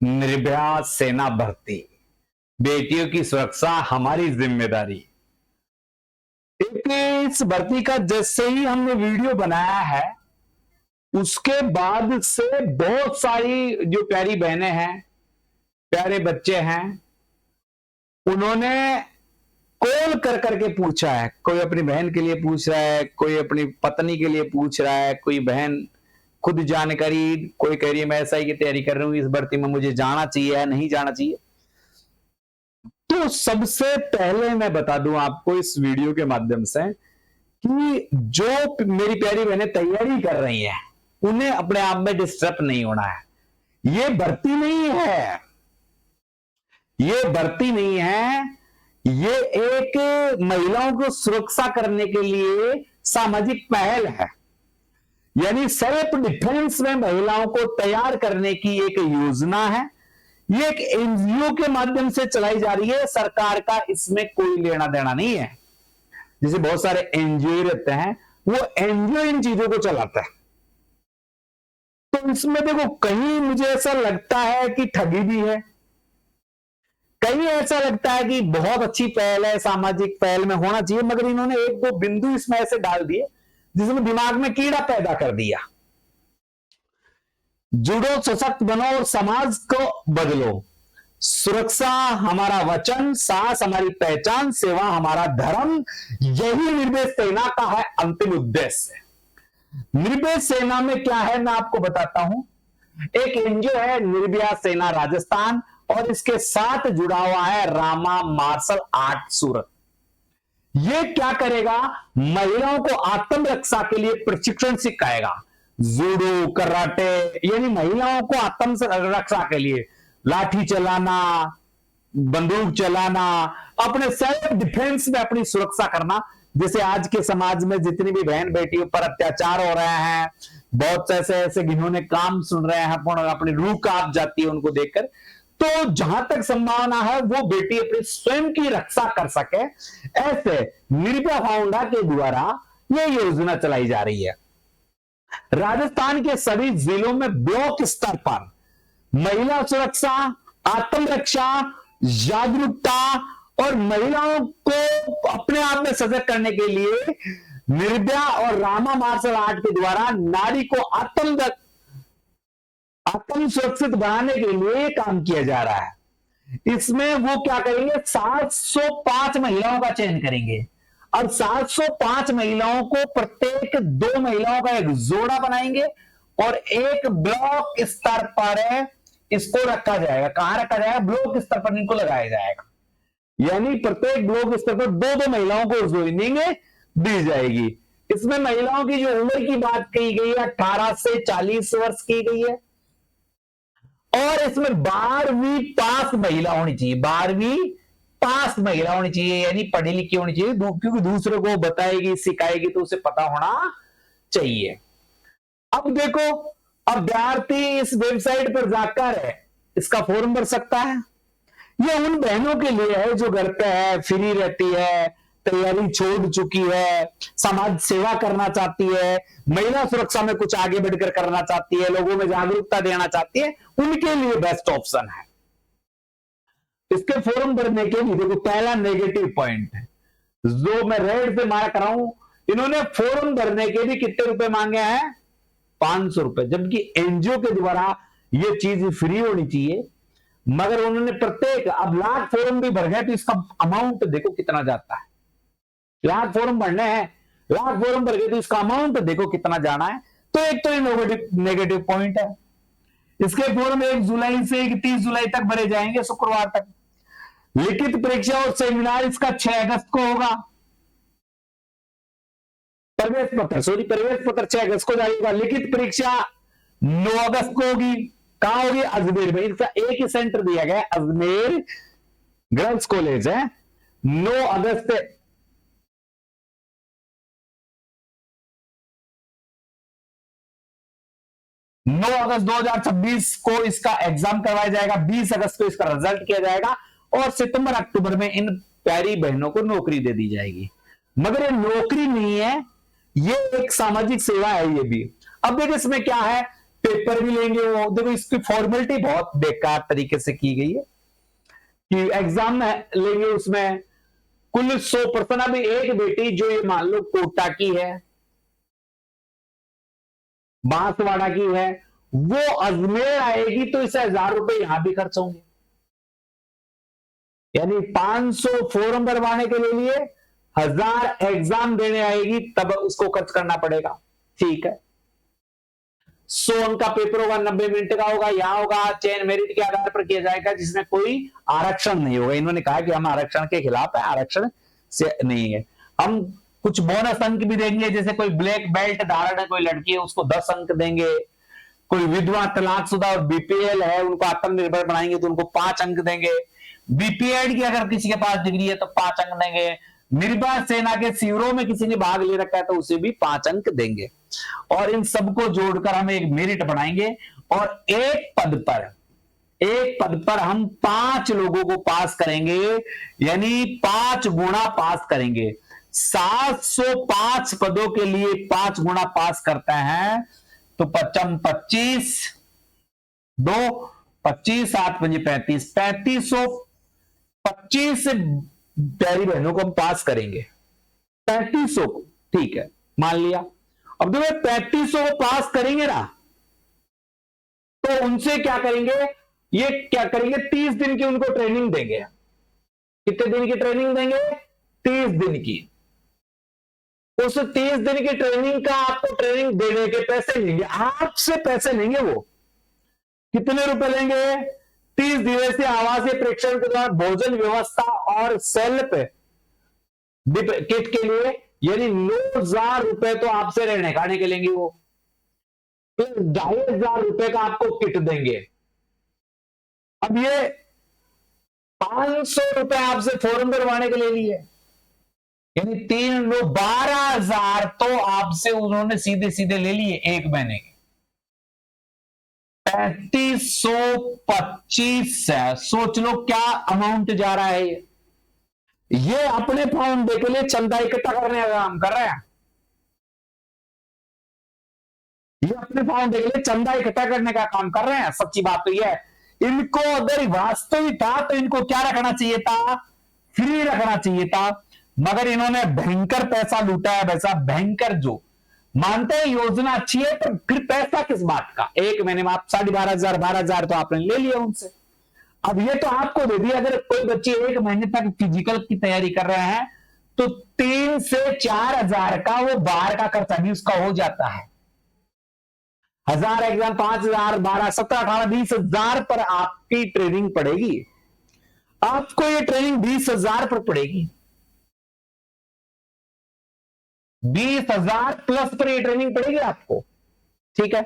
निर्भया सेना भर्ती, बेटियों की सुरक्षा हमारी जिम्मेदारी। एक इस भर्ती का जैसे ही हमने वीडियो बनाया है उसके बाद से बहुत सारी जो प्यारी बहनें हैं, प्यारे बच्चे हैं, उन्होंने कॉल कर करके पूछा है। कोई अपनी बहन के लिए पूछ रहा है, कोई अपनी पत्नी के लिए पूछ रहा है, कोई बहन खुद जानकारी, कोई कह रही है मैं एसआई की तैयारी कर रही हूं, इस भर्ती में मुझे जाना चाहिए या नहीं जाना चाहिए। तो सबसे पहले मैं बता दूं आपको इस वीडियो के माध्यम से कि जो मेरी प्यारी बहनें तैयारी कर रही हैं उन्हें अपने आप में डिस्टर्ब नहीं होना है। ये भर्ती नहीं है, ये भर्ती नहीं है, ये एक महिलाओं को सुरक्षा करने के लिए सामाजिक पहल है। यानी सेल्फ डिफेंस में महिलाओं को तैयार करने की एक योजना है। ये एक एनजीओ के माध्यम से चलाई जा रही है, सरकार का इसमें कोई लेना देना नहीं है। जैसे बहुत सारे एनजीओ रहते हैं, वो एनजीओ इन चीजों को चलाता है। तो इसमें देखो कहीं मुझे ऐसा लगता है कि ठगी भी है, कहीं ऐसा लगता है कि बहुत अच्छी पहल है, सामाजिक पहल में होना चाहिए, मगर इन्होंने एक दो बिंदु इसमें ऐसे डाल दिए जिसमें दिमाग में कीड़ा पैदा कर दिया। जुड़ो, सशक्त बनो और समाज को बदलो। सुरक्षा हमारा वचन, साहस हमारी पहचान, सेवा हमारा धर्म, यही निर्भय सेना का है अंतिम उद्देश्य। निर्भय सेना में क्या है मैं आपको बताता हूं। एक एनजीओ है निर्भया सेना राजस्थान और इसके साथ जुड़ा हुआ है रामा मार्शल आर्ट सूरत। ये क्या करेगा, महिलाओं को आत्मरक्षा के लिए प्रशिक्षण सिखाएगा। जूडो, कराटे, यानी महिलाओं को आत्मरक्षा के लिए लाठी चलाना, बंदूक चलाना, अपने सेल्फ डिफेंस में अपनी सुरक्षा करना। जैसे आज के समाज में जितनी भी बहन बेटियों पर अत्याचार हो रहे हैं, बहुत से ऐसे घिनौने काम सुन रहे हैं, अपनी रूह कांप जाती है उनको देखकर। तो जहां तक संभावना है वो बेटी अपनी स्वयं की रक्षा कर सके, ऐसे निर्भया फाउंडा के द्वारा यह योजना चलाई जा रही है। राजस्थान के सभी जिलों में ब्लॉक स्तर पर महिला सुरक्षा, आत्मरक्षा, जागरूकता और महिलाओं को अपने आप में सजग करने के लिए निर्भया और रामा मार्शल आर्ट के द्वारा नारी को आत्म सुरक्षित बनाने के लिए काम किया जा रहा है। इसमें वो क्या करेंगे, 705 महिलाओं का चयन करेंगे और 705 महिलाओं को प्रत्येक 2 महिलाओं का एक जोड़ा बनाएंगे और एक ब्लॉक स्तर पर इसको रखा जाएगा। कहां रखा जाएगा, ब्लॉक स्तर पर इनको लगाया जाएगा। यानी प्रत्येक ब्लॉक स्तर पर 2-2 महिलाओं को ज्वाइनिंग दी जाएगी। इसमें महिलाओं की जो उम्र की बात कही गई है 18 से 40 वर्ष की गई है और इसमें 12वीं पास महिला होनी चाहिए। 12वीं पास महिला होनी चाहिए, यानी पढ़ी लिखी होनी चाहिए, क्योंकि दूसरे को बताएगी सिखाएगी तो उसे पता होना चाहिए। अब देखो, अभ्यर्थी इस वेबसाइट पर जाकर इसका फॉर्म भर सकता है। यह उन बहनों के लिए है जो घर पे है, फ्री रहती है, तैयारी छोड़ चुकी है, समाज सेवा करना चाहती है, महिला सुरक्षा में कुछ आगे बढ़कर करना चाहती है, लोगों में जागरूकता देना चाहती है, उनके लिए बेस्ट ऑप्शन है। इसके फॉर्म भरने के लिए देखो पहला नेगेटिव पॉइंट है जो मैं रेड से मार्क कर रहा हूं, इन्होंने फॉर्म भरने के भी कितने रुपए मांगे हैं, 500 रुपए, जबकि एनजीओ के द्वारा यह चीज फ्री होनी चाहिए। मगर उन्होंने प्रत्येक, अब लाख फॉर्म भी भर गए तो इसका अमाउंट देखो कितना जाता है। लाख फॉर्म भरने हैं, लाख फॉर्म भर गए तो इसका अमाउंट देखो कितना जाना है। तो एक तो ये नेगेटिव पॉइंट है। इसके फॉर्म 1 जुलाई से 31 जुलाई तक भरे जाएंगे, शुक्रवार तक। लिखित परीक्षा और सेमिनार इसका 6 अगस्त को होगा। प्रवेश पत्र 6 अगस्त को जारी होगा। लिखित परीक्षा 9 अगस्त को होगी। कहां होगी, अजमेर में। इसका एक ही सेंटर दिया गया, अजमेर गर्ल्स कॉलेज है। 9 अगस्त 9 अगस्त 2026 को इसका एग्जाम करवाया जाएगा। 20 अगस्त को इसका रिजल्ट किया जाएगा और सितंबर अक्टूबर में इन प्यारी बहनों को नौकरी दे दी जाएगी। मगर ये नौकरी नहीं है, ये एक सामाजिक सेवा है ये भी। अब देखिए इसमें क्या है, पेपर भी लेंगे वो। देखो इसकी फॉर्मेलिटी बहुत बेकार तरीके से की गई है कि एग्जाम लेंगे उसमें कुल 100%। अभी एक बेटी जो ये मान लो कोटा की है, बांसवाड़ा की है, वो अजमेर आएगी तो इसे 1000 रुपए यहां भी खर्च होंगे, यानी 500 फॉर्म भरवाने के लिए 1000 एग्जाम देने आएगी तब उसको खर्च करना पड़ेगा। ठीक है, 100 अंक का पेपर होगा, 90 मिनट का होगा, यहां होगा चयन मेरिट के आधार पर किया जाएगा जिसमें कोई आरक्षण नहीं होगा। इन्होंने कहा कि हम आरक्षण के खिलाफ है, आरक्षण से नहीं है। हम कुछ बोनस अंक भी देंगे, जैसे कोई ब्लैक बेल्ट धारण है कोई लड़की है उसको 10 अंक देंगे, कोई विधवा तलाकशुदा और बीपीएल है उनको आत्मनिर्भर बनाएंगे तो उनको 5 अंक देंगे, बीपीएड की अगर किसी के पास डिग्री है तो 5 अंक देंगे, निर्भया सेना के शिविरों में किसी ने भाग ले रखा है तो उसे भी 5 अंक देंगे। और इन सबको जोड़कर हम एक मेरिट बनाएंगे और एक पद पर हम 5 लोगों को पास करेंगे, यानी 5 गुना पास करेंगे। 705 पदों के लिए 5 गुना पास करते हैं तो 25 2 25 7 5 35 3525 प्यारी बहनों को हम पास करेंगे, 3500 को। ठीक है, मान लिया। अब देखो 3500 को पास करेंगे ना तो उनसे क्या करेंगे, ये क्या करेंगे 30 दिन की उनको ट्रेनिंग देंगे। कितने दिन की ट्रेनिंग देंगे? 30 दिन की। उस 30 दिन की ट्रेनिंग का आपको ट्रेनिंग देने के पैसे लेंगे, आपसे पैसे लेंगे। वो कितने रुपए लेंगे? 30 दिवसीय आवासीय प्रेक्षण के दौरान भोजन व्यवस्था और सेल्फ किट के लिए यानी 9,000 रुपए तो आपसे रहने खाने के लेंगे वो, फिर 2,500 रुपए का आपको किट देंगे। अब ये 500 रुपए आपसे फॉर्म भरवाने के लिए लिए, यानी 12,000 तो आपसे उन्होंने सीधे सीधे ले लिए एक महीने के। 3525 है, सोच लो क्या अमाउंट जा रहा है। ये अपने फाउंडे के लिए चंदा इकट्ठा करने का काम कर रहे हैं, ये अपने फाउंडे के लिए चंदा इकट्ठा करने का काम कर रहे हैं। सच्ची बात तो यह है, इनको अगर वास्तविक था तो इनको क्या रखना चाहिए था? फ्री रखना चाहिए था, मगर इन्होंने भयंकर पैसा लूटा है। वैसा भयंकर, जो मानते हैं योजना अच्छी है तो फिर पैसा किस बात का? एक महीने में आप 12,500 12,000 तो आपने ले लिया उनसे। अब ये तो आपको दे दिया। अगर कोई बच्चे एक महीने तक फिजिकल की तैयारी कर रहे हैं तो 3 से 4,000 का वो बाहर का खर्चा भी उसका हो जाता है। 1,000 एग्जाम, 5,000 12 17 18 20,000 पर आपकी ट्रेनिंग पड़ेगी। आपको ये ट्रेनिंग 20,000 पर पड़ेगी। 20,000 प्लस पर ये ट्रेनिंग पड़ेगी आपको। ठीक है,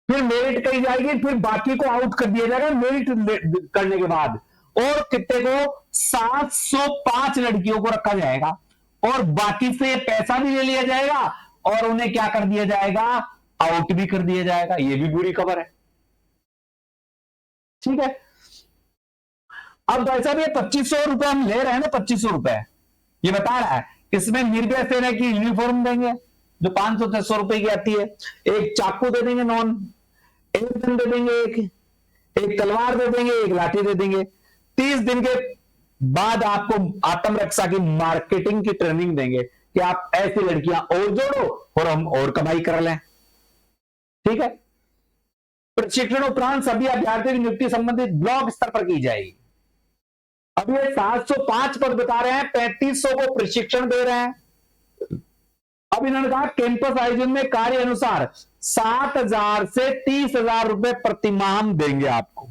फिर मेरिट कही जाएगी, फिर बाकी को आउट कर दिया जाएगा मेरिट करने के बाद। और कितने को? 705 लड़कियों को रखा जाएगा और बाकी से पैसा भी ले लिया जाएगा और उन्हें क्या कर दिया जाएगा? आउट भी कर दिया जाएगा। ये भी बुरी खबर है। ठीक है, अब वैसा भी 2500 रुपए हम ले रहे हैं ना, 2500 रुपए ये बता रहा है। इसमें निर्भया सेना की यूनिफॉर्म देंगे जो 500-600 रुपए की आती है, एक चाकू दे देंगे नॉन, एक गन दे देंगे, एक तलवार दे देंगे, एक लाठी दे देंगे। 30 दिन के बाद आपको आत्मरक्षा की मार्केटिंग की ट्रेनिंग देंगे कि आप ऐसी लड़कियां और जोड़ो और हम और कमाई कर लें। ठीक है, प्रशिक्षण उपरांत सभी अभ्यर्थियों की नियुक्ति संबंधित ब्लॉक स्तर पर की जाएगी। अब ये 705 पद बता रहे हैं, 3500 को प्रशिक्षण दे रहे हैं। अब इन्होंने कहा कैंपस आयोजन में कार्य अनुसार 7,000 से 30,000 रुपए प्रति माह हम देंगे आपको,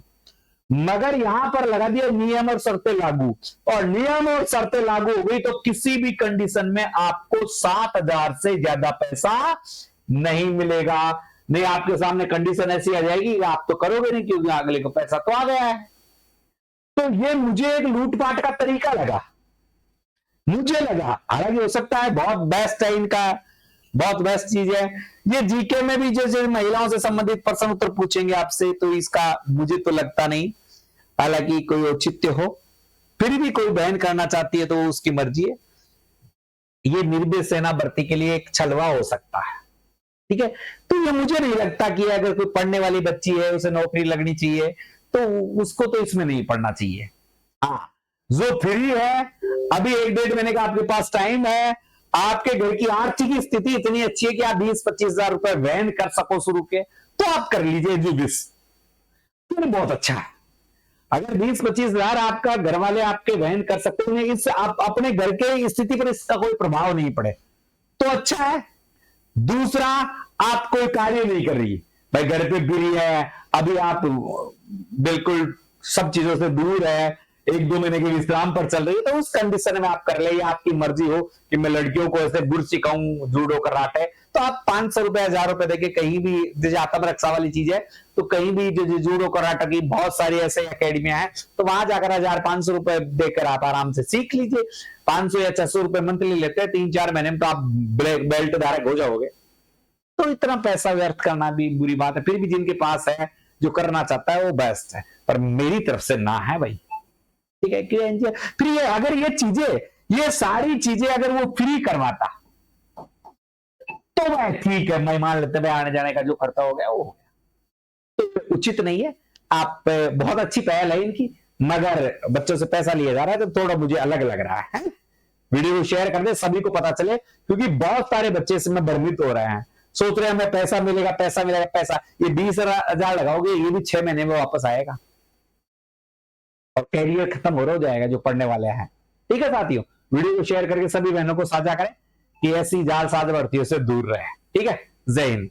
मगर यहां पर लगा दिया नियम और शर्तें लागू। और नियम और शर्तें लागू हो गई तो किसी भी कंडीशन में आपको 7,000 से ज्यादा पैसा नहीं मिलेगा। नहीं, आपके सामने कंडीशन ऐसी आ जाएगी आप तो करोगे नहीं क्योंकि अगले को पैसा तो आ गया है। तो ये मुझे एक लूटपाट का तरीका लगा, मुझे लगा। हालांकि हो सकता है बहुत बेस्ट है इनका, बहुत बेस्ट चीज है। ये जीके में भी जैसे महिलाओं से संबंधित प्रश्न उत्तर पूछेंगे आपसे तो इसका मुझे तो लगता नहीं, हालांकि कोई औचित्य हो, फिर भी कोई बहन करना चाहती है तो उसकी मर्जी है। ये निर्भया सेना भर्ती के लिए एक छलवा हो सकता है, ठीक है। तो ये मुझे नहीं लगता कि अगर कोई पढ़ने वाली बच्ची है उसे नौकरी लगनी चाहिए, तो उसको तो इसमें नहीं पढ़ना चाहिए। हाँ, जो फ्री है, अभी 1-1.5 महीने का आपके पास टाइम है, आपके घर की आर्थिक स्थिति इतनी अच्छी है कि आप 20-25 हजार रुपए वहन कर सको शुरू के, तो आप कर लीजिए जो तो बहुत अच्छा है। अगर 20-25 हजार आपका घर वाले आपके वहन कर सकते हैं, इस आप अपने घर के स्थिति पर इसका कोई प्रभाव नहीं पड़े, तो अच्छा है। दूसरा, आप कोई कार्य नहीं कर रही, भाई घर पे फ्री है, अभी आप बिल्कुल सब चीजों से दूर है, 1-2 महीने के विश्राम पर चल रही है, तो उस कंडीशन में आप कर ले, आपकी मर्जी हो कि मैं लड़कियों को ऐसे गुर सिखाऊं, जूडो कराटे, तो आप 500 रुपए 1000 रुपए देके कहीं भी, जैसे आत्म रक्षा वाली चीज है, तो कहीं भी जो जूडो कराटे की बहुत सारी ऐसे अकेडमियां हैं, तो वहां जाकर 1000-500 रुपए देकर आप आराम से सीख लीजिए। 500 या 600 रुपए मंथली लेते हैं, 3-4 महीने में तो आप बेल्ट धारक हो जाओगे। तो इतना पैसा व्यर्थ करना भी बुरी बात है। फिर भी जिनके पास है, जो करना चाहता है, वो बेस्ट है, पर मेरी तरफ से ना है भाई। ठीक है। फिर ये अगर ये चीजें, ये सारी चीजें अगर वो फ्री करवाता, तो मैं ठीक है, मैं मान लेते हैं आने जाने का जो खर्चा हो गया वो हो गया, तो उचित नहीं है। आप बहुत अच्छी पहल है इनकी, मगर बच्चों से पैसा लिया जा रहा है, तो थोड़ा मुझे अलग लग रहा है। वीडियो को शेयर कर दे, सभी को पता चले, क्योंकि बहुत सारे बच्चे इसमें भ्रमित हो रहे हैं, सोच रहे हैं हमें पैसा मिलेगा, पैसा मिलेगा, पैसा। ये 20,000 लगाओगे, ये भी 6 महीने में वापस आएगा, और कैरियर खत्म हो जाएगा जो पढ़ने वाले हैं। ठीक है साथियों, वीडियो को शेयर करके सभी बहनों को साझा करें कि ऐसी जालसाज भर्तियों से दूर रहे। ठीक है, जय हिंद।